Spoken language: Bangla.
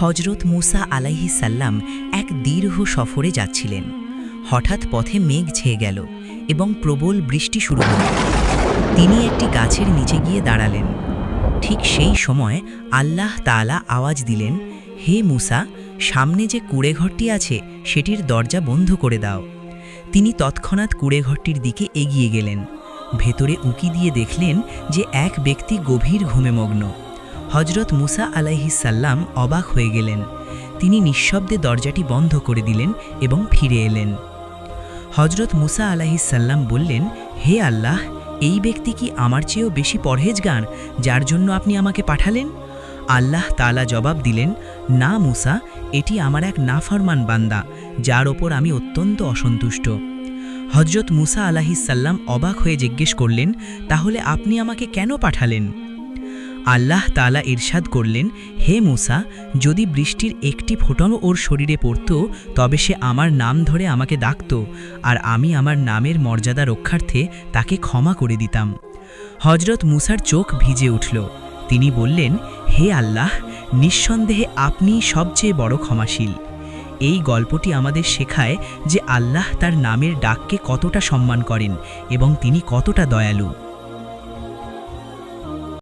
হজরত মুসা আলাইহিস সাল্লাম এক দীর্ঘ সফরে যাচ্ছিলেন। হঠাৎ পথে মেঘ ছেয়ে গেল এবং প্রবল বৃষ্টি শুরু হল। তিনি একটি গাছের নিচে গিয়ে দাঁড়ালেন। ঠিক সেই সময় আল্লাহ তাআলা আওয়াজ দিলেন, হে মুসা, সামনে যে কুঁড়েঘরটি আছে সেটির দরজা বন্ধ করে দাও। তিনি তৎক্ষণাৎ কুঁড়েঘরটির দিকে এগিয়ে গেলেন। ভেতরে উঁকি দিয়ে দেখলেন যে এক ব্যক্তি গভীর ঘুমে মগ্ন। হজরত মুসা আলাইহিস সাল্লাম অবাক হয়ে গেলেন। তিনি নিঃশব্দে দরজাটি বন্ধ করে দিলেন এবং ফিরে এলেন। হজরত মুসা আলাইহিস সাল্লাম বললেন, হে আল্লাহ, এই ব্যক্তি কি আমার চেয়েও বেশি পরহেজগার, যার জন্য আপনি আমাকে পাঠালেন? আল্লাহ তাআলা জবাব দিলেন, না মুসা, এটি আমার এক নাফরমান বান্দা, যার ওপর আমি অত্যন্ত অসন্তুষ্ট। হজরত মুসা আলাইহিস সাল্লাম অবাক হয়ে জিজ্ঞেস করলেন, তাহলে আপনি আমাকে কেন পাঠালেন? আল্লাহ তাআলা ইরশাদ করলেন, হে মুসা, যদি বৃষ্টির একটি ফোঁটাও ওর শরীরে পড়ত তবে সে আমার নাম ধরে আমাকে ডাকত, আর আমি আমার নামের মর্যাদা রক্ষার্থে তাকে ক্ষমা করে দিতাম। হজরত মুসার চোখ ভিজে উঠল। তিনি বললেন, হে আল্লাহ, নিঃসন্দেহে আপনিই সবচেয়ে বড় ক্ষমাশীল। এই গল্পটি আমাদের শেখায় যে আল্লাহ তার নামের ডাককে কতটা সম্মান করেন এবং তিনি কতটা দয়ালু।